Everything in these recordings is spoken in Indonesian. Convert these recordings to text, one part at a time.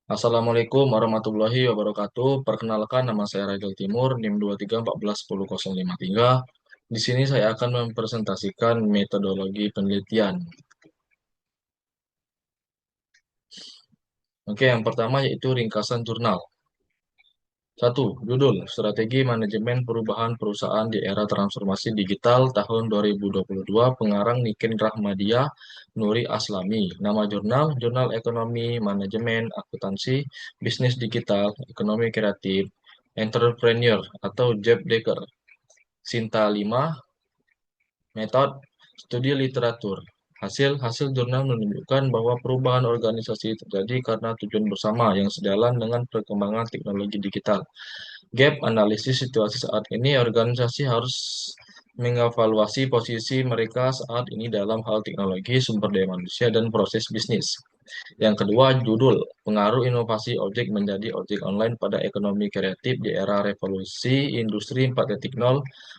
Assalamualaikum warahmatullahi wabarakatuh. Perkenalkan, nama saya Raidel Timur, NIM 23141053. Di sini saya akan mempresentasikan metodologi penelitian. Oke, yang pertama yaitu ringkasan jurnal. Satu, judul Strategi Manajemen Perubahan Perusahaan di Era Transformasi Digital tahun 2022, pengarang Niken Rahmadia, Nuri Aslami. Nama jurnal, Jurnal Ekonomi, Manajemen, Akuntansi, Bisnis Digital, Ekonomi Kreatif, Entrepreneur atau Jeff Decker. Sinta 5, metode studi literatur. Hasil jurnal menunjukkan bahwa perubahan organisasi terjadi karena tujuan bersama yang sejalan dengan perkembangan teknologi digital. Gap analisis situasi saat ini, organisasi harus mengevaluasi posisi mereka saat ini dalam hal teknologi, sumber daya manusia, dan proses bisnis. Yang kedua, judul Pengaruh Inovasi Ojek Menjadi Ojek Online pada Ekonomi Kreatif di Era Revolusi Industri 4.0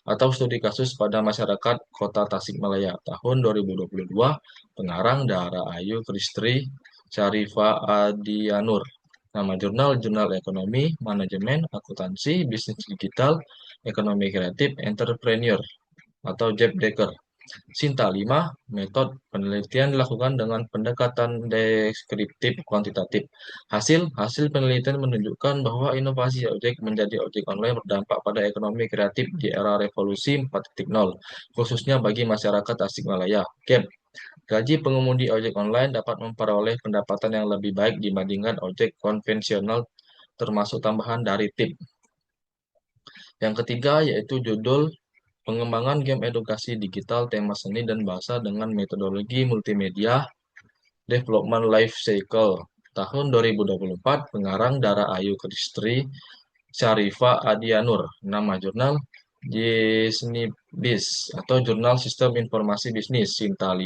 atau Studi Kasus pada Masyarakat Kota Tasikmalaya tahun 2022, pengarang Dara Ayu Kristri Syarifa Adianur. Nama jurnal, Jurnal Ekonomi, Manajemen, Akuntansi, Bisnis Digital, Ekonomi Kreatif, Entrepreneur atau Jeff Decker. Sinta 5, metode penelitian dilakukan dengan pendekatan deskriptif kuantitatif. Hasil penelitian menunjukkan bahwa inovasi ojek menjadi ojek online berdampak pada ekonomi kreatif di era revolusi 4.0, khususnya bagi masyarakat Tasikmalaya. Gap. Gaji pengemudi ojek online dapat memperoleh pendapatan yang lebih baik dibandingkan ojek konvensional termasuk tambahan dari tip. Yang ketiga yaitu judul Pengembangan game edukasi digital, tema seni dan bahasa dengan metodologi multimedia, Development Life Cycle. Tahun 2024, pengarang Dara Ayu Kristri Syarifa Adianur. Nama jurnal Jesnibis atau Jurnal Sistem Informasi Bisnis. Sinta 5,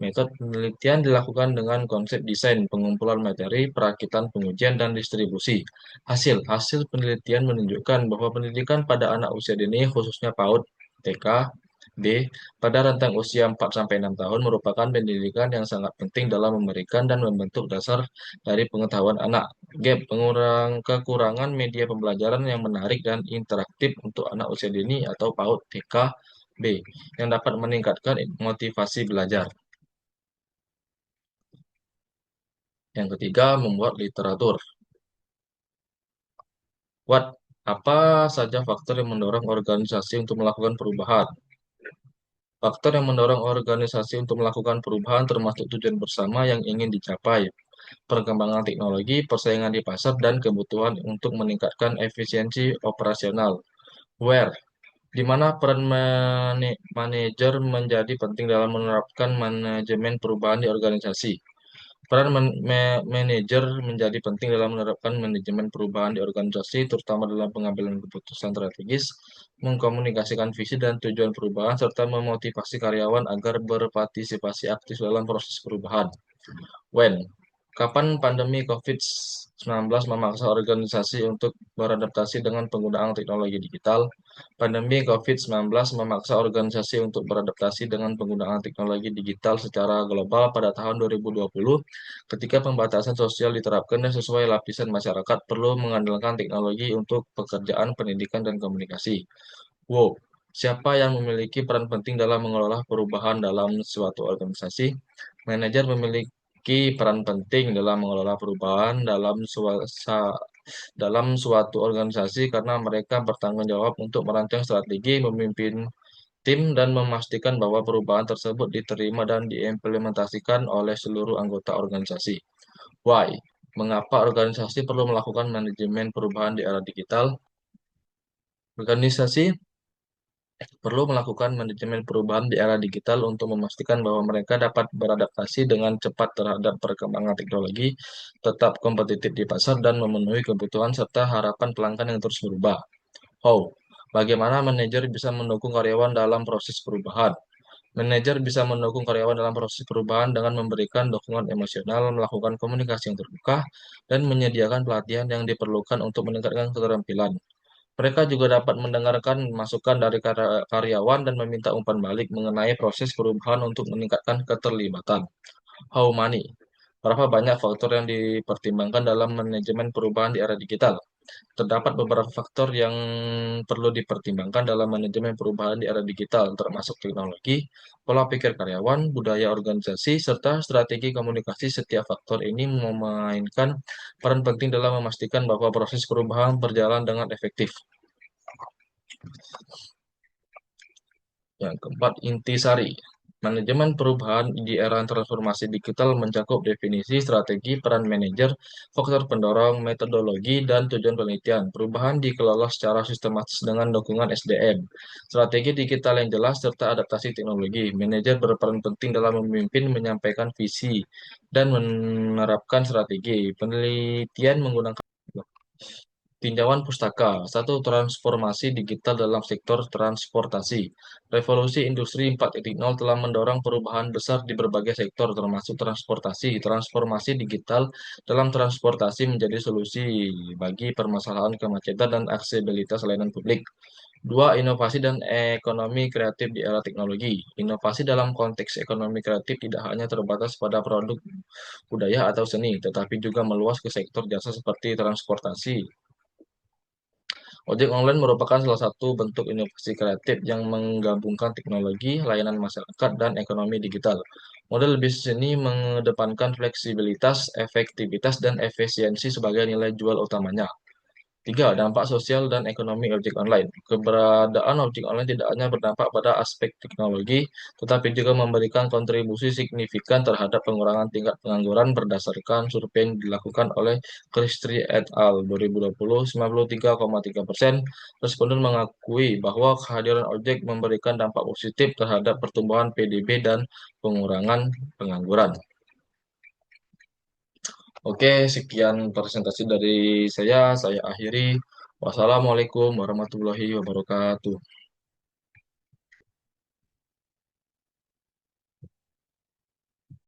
metode penelitian dilakukan dengan konsep desain, pengumpulan materi, perakitan pengujian, dan distribusi. Hasil penelitian menunjukkan bahwa pendidikan pada anak usia dini, khususnya PAUD, TK, B, pada rentang usia 4-6 tahun merupakan pendidikan yang sangat penting dalam memberikan dan membentuk dasar dari pengetahuan anak. Gap, kekurangan media pembelajaran yang menarik dan interaktif untuk anak usia dini atau PAUD TK B yang dapat meningkatkan motivasi belajar. Yang ketiga, membuat literatur. What? Apa saja faktor yang mendorong organisasi untuk melakukan perubahan? Faktor yang mendorong organisasi untuk melakukan perubahan termasuk tujuan bersama yang ingin dicapai, perkembangan teknologi, persaingan di pasar, dan kebutuhan untuk meningkatkan efisiensi operasional. Where? Di mana peran manajer menjadi penting dalam menerapkan manajemen perubahan di organisasi. Peran manajer menjadi penting dalam menerapkan manajemen perubahan di organisasi, terutama dalam pengambilan keputusan strategis, mengkomunikasikan visi dan tujuan perubahan, serta memotivasi karyawan agar berpartisipasi aktif dalam proses perubahan. When? Kapan pandemi COVID-19 memaksa organisasi untuk beradaptasi dengan penggunaan teknologi digital? Pandemi COVID-19 memaksa organisasi untuk beradaptasi dengan penggunaan teknologi digital secara global pada tahun 2020, ketika pembatasan sosial diterapkan dan sesuai lapisan masyarakat perlu mengandalkan teknologi untuk pekerjaan, pendidikan, dan komunikasi. Wow, siapa yang memiliki peran penting dalam mengelola perubahan dalam suatu organisasi? Manajer memiliki peran penting dalam mengelola perubahan dalam suatu organisasi karena mereka bertanggung jawab untuk merancang strategi, memimpin tim, dan memastikan bahwa perubahan tersebut diterima dan diimplementasikan oleh seluruh anggota organisasi. Why? Mengapa organisasi perlu melakukan manajemen perubahan di era digital? Organisasi perlu melakukan manajemen perubahan di era digital untuk memastikan bahwa mereka dapat beradaptasi dengan cepat terhadap perkembangan teknologi, tetap kompetitif di pasar, dan memenuhi kebutuhan serta harapan pelanggan yang terus berubah. How? Bagaimana manajer bisa mendukung karyawan dalam proses perubahan? Manajer bisa mendukung karyawan dalam proses perubahan dengan memberikan dukungan emosional, melakukan komunikasi yang terbuka, dan menyediakan pelatihan yang diperlukan untuk meningkatkan keterampilan. Mereka juga dapat mendengarkan masukan dari karyawan dan meminta umpan balik mengenai proses perubahan untuk meningkatkan keterlibatan. How money? Berapa banyak faktor yang dipertimbangkan dalam manajemen perubahan di era digital? Terdapat beberapa faktor yang perlu dipertimbangkan dalam manajemen perubahan di era digital, termasuk teknologi, pola pikir karyawan, budaya organisasi, serta strategi komunikasi. Setiap faktor ini memainkan peran penting dalam memastikan bahwa proses perubahan berjalan dengan efektif. Yang keempat, intisari. Manajemen perubahan di era transformasi digital mencakup definisi, strategi, peran manajer, faktor pendorong, metodologi, dan tujuan penelitian. Perubahan dikelola secara sistematis dengan dukungan SDM, strategi digital yang jelas, serta adaptasi teknologi. Manajer berperan penting dalam memimpin, menyampaikan visi, dan menerapkan strategi. Penelitian menggunakan tinjauan pustaka. Satu, transformasi digital dalam sektor transportasi. Revolusi Industri 4.0 telah mendorong perubahan besar di berbagai sektor, termasuk transportasi. Transformasi digital dalam transportasi menjadi solusi bagi permasalahan kemacetan dan aksesibilitas layanan publik. Dua, inovasi dan ekonomi kreatif di era teknologi. Inovasi dalam konteks ekonomi kreatif tidak hanya terbatas pada produk budaya atau seni, tetapi juga meluas ke sektor jasa seperti transportasi. Ojek online merupakan salah satu bentuk inovasi kreatif yang menggabungkan teknologi, layanan masyarakat, dan ekonomi digital. Model bisnis ini mengedepankan fleksibilitas, efektivitas, dan efisiensi sebagai nilai jual utamanya. Tiga, dampak sosial dan ekonomi ojek online. Keberadaan ojek online tidak hanya berdampak pada aspek teknologi, tetapi juga memberikan kontribusi signifikan terhadap pengurangan tingkat pengangguran berdasarkan survei yang dilakukan oleh Christie et al. 2020, 93,3% responden mengakui bahwa kehadiran ojek memberikan dampak positif terhadap pertumbuhan PDB dan pengurangan pengangguran. Oke, sekian presentasi dari saya akhiri. Wassalamualaikum warahmatullahi wabarakatuh.